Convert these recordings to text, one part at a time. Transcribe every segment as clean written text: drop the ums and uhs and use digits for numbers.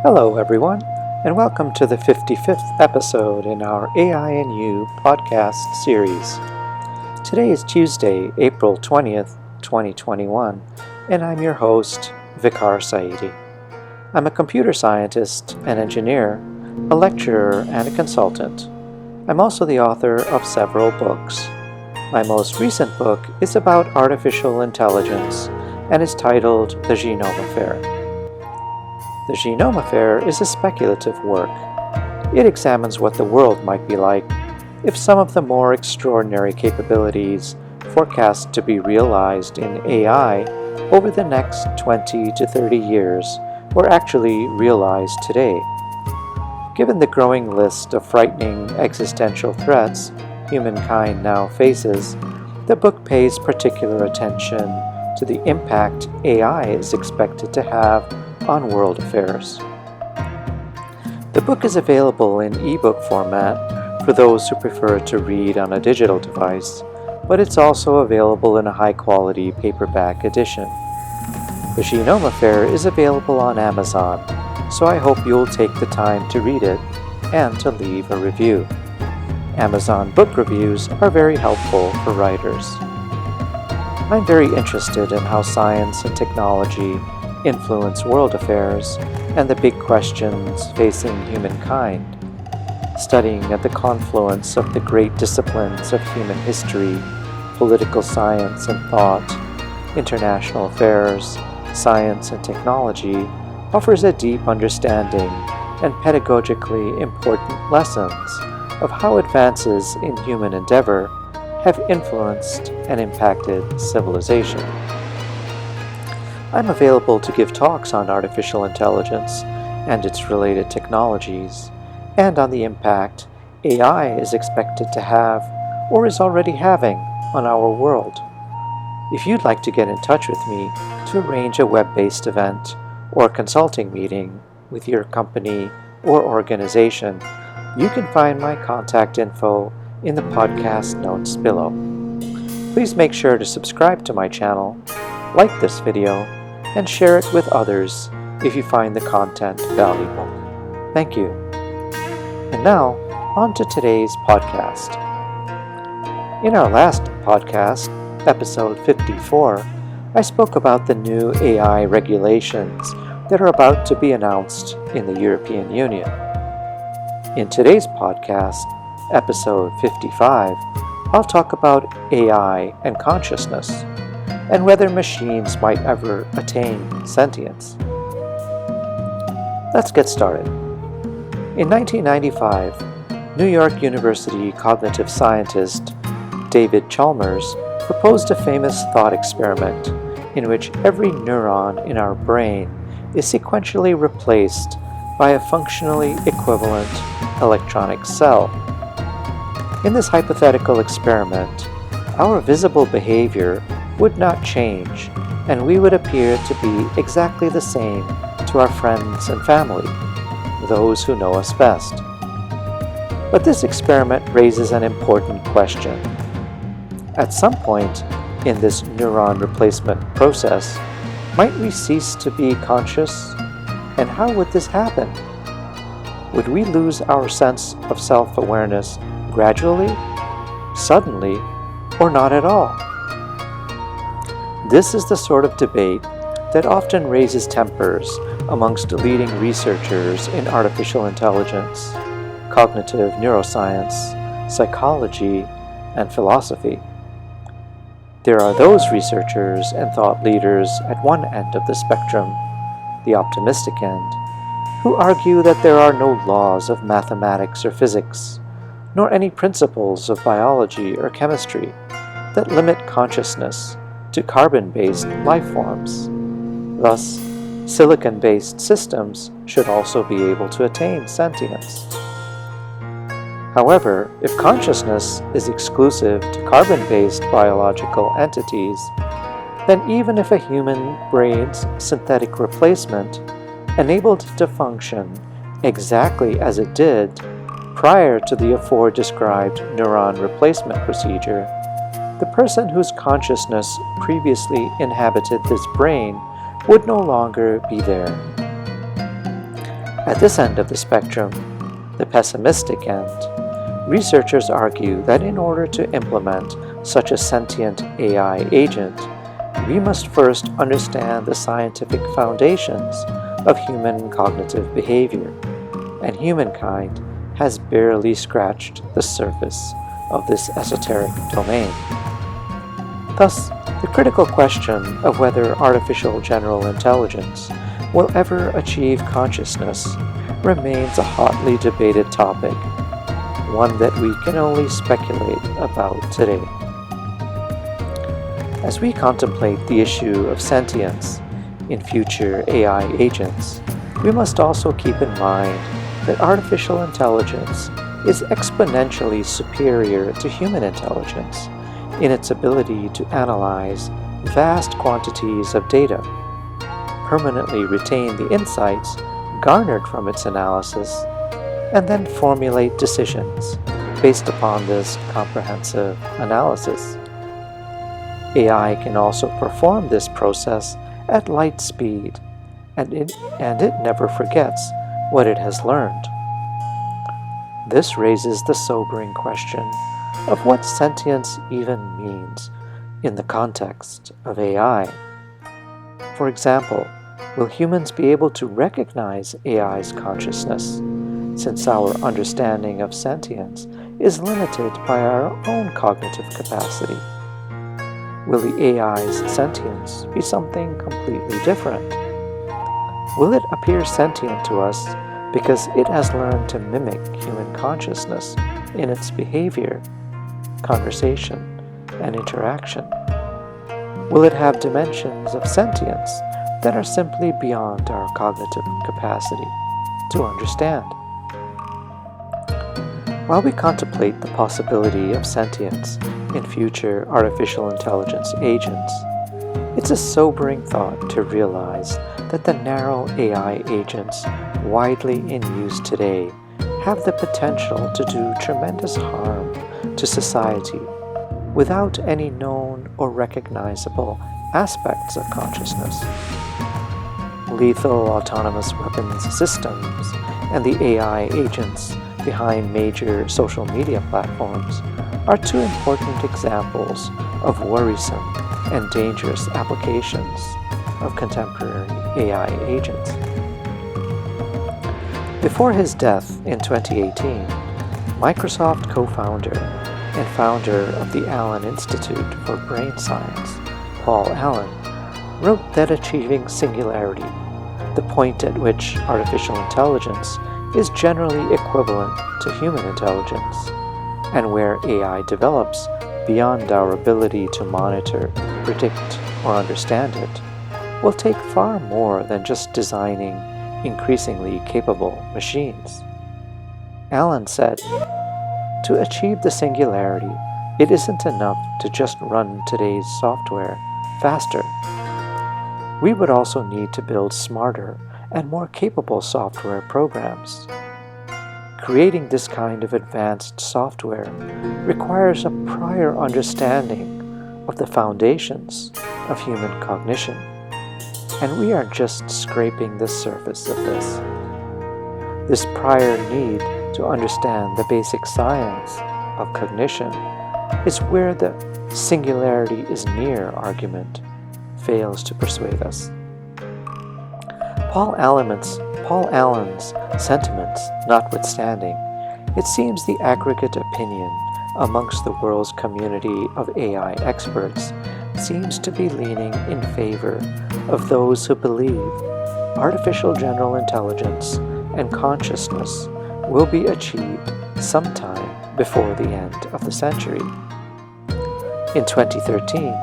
Hello everyone, and welcome to the 55th episode in our AI and You podcast series. Today is Tuesday, April 20th, 2021, and I'm your host, Vicar Saidi. I'm a computer scientist and engineer, a lecturer and a consultant. I'm also the author of several books. My most recent book is about artificial intelligence and is titled The Genome Affair. The Genome Affair is a speculative work. It examines what the world might be like if some of the more extraordinary capabilities forecast to be realized in AI over the next 20 to 30 years were actually realized today. Given the growing list of frightening existential threats humankind now faces, the book pays particular attention to the impact AI is expected to have on world affairs. The book is available in ebook format for those who prefer to read on a digital device, but it's also available in a high-quality paperback edition. The Genome Affair is available on Amazon, so I hope you'll take the time to read it and to leave a review. Amazon book reviews are very helpful for writers. I'm very interested in how science and technology influence world affairs and the big questions facing humankind. Studying at the confluence of the great disciplines of human history, political science and thought, international affairs, science and technology offers a deep understanding and pedagogically important lessons of how advances in human endeavor have influenced and impacted civilization. I'm available to give talks on artificial intelligence and its related technologies, and on the impact AI is expected to have or is already having on our world. If you'd like to get in touch with me to arrange a web-based event or consulting meeting with your company or organization, you can find my contact info in the podcast notes below. Please make sure to subscribe to my channel, like this video, and share it with others if you find the content valuable. Thank you. And now, on to today's podcast. In our last podcast, episode 54, I spoke about the new AI regulations that are about to be announced in the European Union. In today's podcast, episode 55, I'll talk about AI and consciousness, and whether machines might ever attain sentience. Let's get started. In 1995, New York University cognitive scientist David Chalmers proposed a famous thought experiment in which every neuron in our brain is sequentially replaced by a functionally equivalent electronic cell. In this hypothetical experiment, our visible behavior would not change, and we would appear to be exactly the same to our friends and family, those who know us best. But this experiment raises an important question. At some point in this neuron replacement process, might we cease to be conscious? And how would this happen? Would we lose our sense of self-awareness gradually, suddenly, or not at all? This is the sort of debate that often raises tempers amongst leading researchers in artificial intelligence, cognitive neuroscience, psychology, and philosophy. There are those researchers and thought leaders at one end of the spectrum, the optimistic end, who argue that there are no laws of mathematics or physics, nor any principles of biology or chemistry that limit consciousness to carbon-based life forms. Thus, silicon-based systems should also be able to attain sentience. However, if consciousness is exclusive to carbon-based biological entities, then even if a human brain's synthetic replacement enabled it to function exactly as it did prior to the afore-described neuron replacement procedure, the person whose consciousness previously inhabited this brain would no longer be there. At this end of the spectrum, the pessimistic end, researchers argue that in order to implement such a sentient AI agent, we must first understand the scientific foundations of human cognitive behavior, and humankind has barely scratched the surface of this esoteric domain. Thus, the critical question of whether artificial general intelligence will ever achieve consciousness remains a hotly debated topic, one that we can only speculate about today. As we contemplate the issue of sentience in future AI agents, we must also keep in mind that artificial intelligence is exponentially superior to human intelligence in its ability to analyze vast quantities of data, permanently retain the insights garnered from its analysis, and then formulate decisions based upon this comprehensive analysis. AI can also perform this process at light speed, and it never forgets what it has learned. This raises the sobering question of what sentience even means in the context of AI. For example, will humans be able to recognize AI's consciousness, since our understanding of sentience is limited by our own cognitive capacity? Will the AI's sentience be something completely different? Will it appear sentient to us because it has learned to mimic human consciousness in its behavior, conversation, and interaction? Will it have dimensions of sentience that are simply beyond our cognitive capacity to understand? While we contemplate the possibility of sentience in future artificial intelligence agents, it's a sobering thought to realize that the narrow AI agents widely in use today have the potential to do tremendous harm to society without any known or recognizable aspects of consciousness. Lethal autonomous weapons systems and the AI agents behind major social media platforms are two important examples of worrisome and dangerous applications of contemporary AI agents. Before his death in 2018, Microsoft co-founder and founder of the Allen Institute for Brain Science, Paul Allen, wrote that achieving singularity, the point at which artificial intelligence is generally equivalent to human intelligence, and where AI develops beyond our ability to monitor, predict, or understand it, will take far more than just designing increasingly capable machines. Allen said, "To achieve the singularity, it isn't enough to just run today's software faster. We would also need to build smarter and more capable software programs. Creating this kind of advanced software requires a prior understanding of the foundations of human cognition, and we are just scraping the surface of this. This prior need to understand the basic science of cognition is where the singularity is near argument fails to persuade us." Paul Allen's sentiments notwithstanding, it seems the aggregate opinion amongst the world's community of AI experts seems to be leaning in favor of those who believe artificial general intelligence and consciousness will be achieved sometime before the end of the century. In 2013,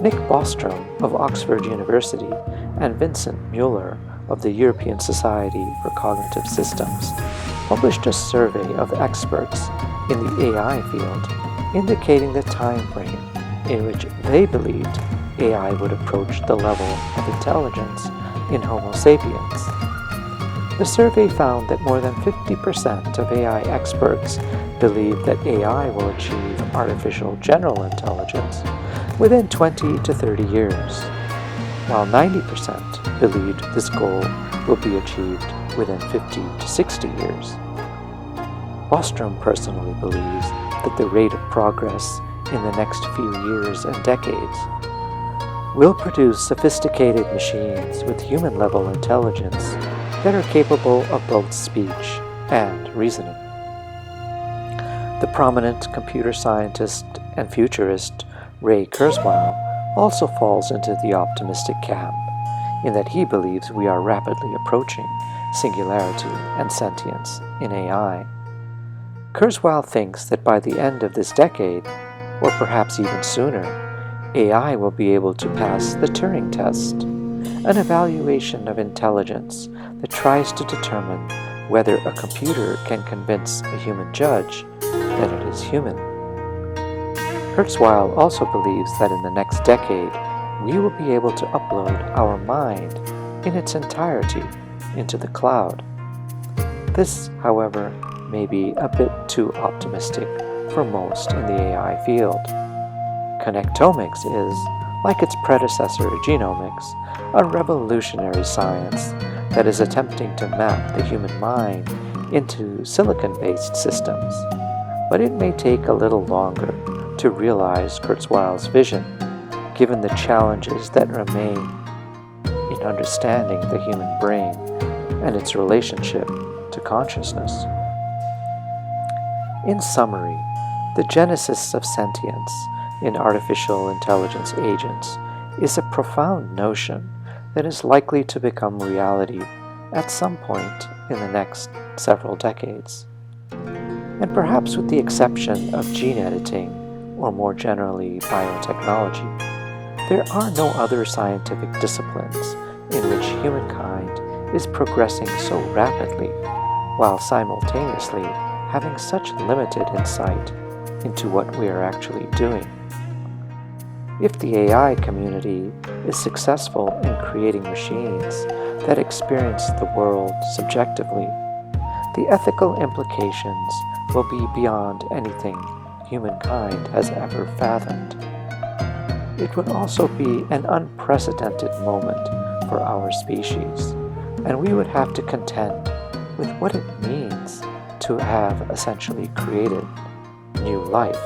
Nick Bostrom of Oxford University and Vincent Mueller of the European Society for Cognitive Systems published a survey of experts in the AI field indicating the time frame in which they believed AI would approach the level of intelligence in Homo sapiens. The survey found that more than 50% of AI experts believe that AI will achieve artificial general intelligence within 20 to 30 years, while 90% believed this goal will be achieved within 50 to 60 years. Bostrom personally believes that the rate of progress in the next few years and decades will produce sophisticated machines with human-level intelligence that are capable of both speech and reasoning. The prominent computer scientist and futurist Ray Kurzweil also falls into the optimistic camp, in that he believes we are rapidly approaching singularity and sentience in AI. Kurzweil thinks that by the end of this decade, or perhaps even sooner, AI will be able to pass the Turing test, an evaluation of intelligence that tries to determine whether a computer can convince a human judge that it is human. Kurzweil also believes that in the next decade, we will be able to upload our mind in its entirety into the cloud. This, however, may be a bit too optimistic for most in the AI field. Connectomics is, like its predecessor genomics, a revolutionary science that is attempting to map the human mind into silicon-based systems, but it may take a little longer to realize Kurzweil's vision, given the challenges that remain in understanding the human brain and its relationship to consciousness. In summary, the genesis of sentience in artificial intelligence agents is a profound notion that is likely to become reality at some point in the next several decades. And perhaps with the exception of gene editing, or more generally biotechnology, there are no other scientific disciplines in which humankind is progressing so rapidly while simultaneously having such limited insight into what we are actually doing. If the AI community is successful in creating machines that experience the world subjectively, the ethical implications will be beyond anything humankind has ever fathomed. It would also be an unprecedented moment for our species, and we would have to contend with what it means to have essentially created new life.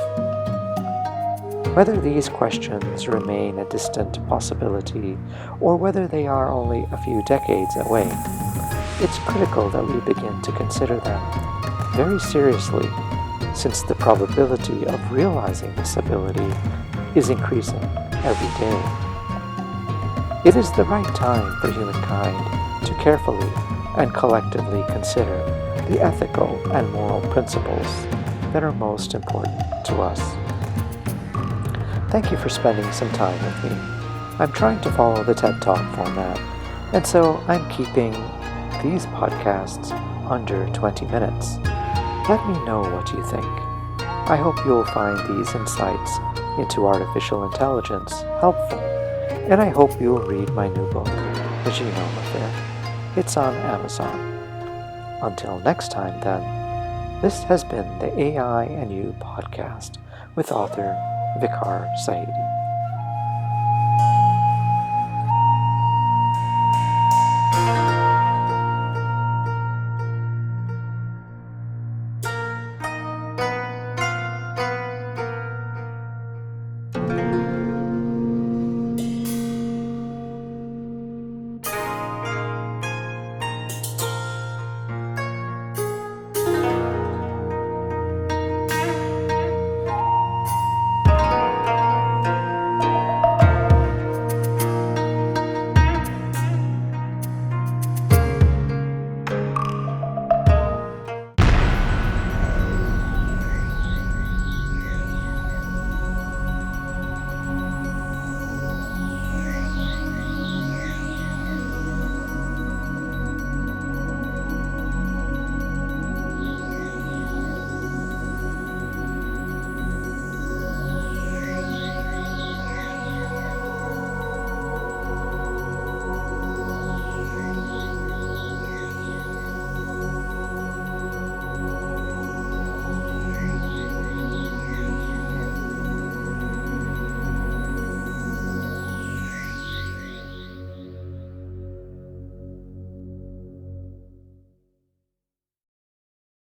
Whether these questions remain a distant possibility or whether they are only a few decades away, it's critical that we begin to consider them very seriously, since the probability of realizing this ability is increasing every day. It is the right time for humankind to carefully and collectively consider the ethical and moral principles that are most important to us. Thank you for spending some time with me. I'm trying to follow the TED Talk format, and so I'm keeping these podcasts under 20 minutes. Let me know what you think. I hope you'll find these insights into artificial intelligence helpful, and I hope you'll read my new book, The Genome Affair. It's on Amazon. Until next time, then, this has been the AI and You podcast with author Vicar Saidi.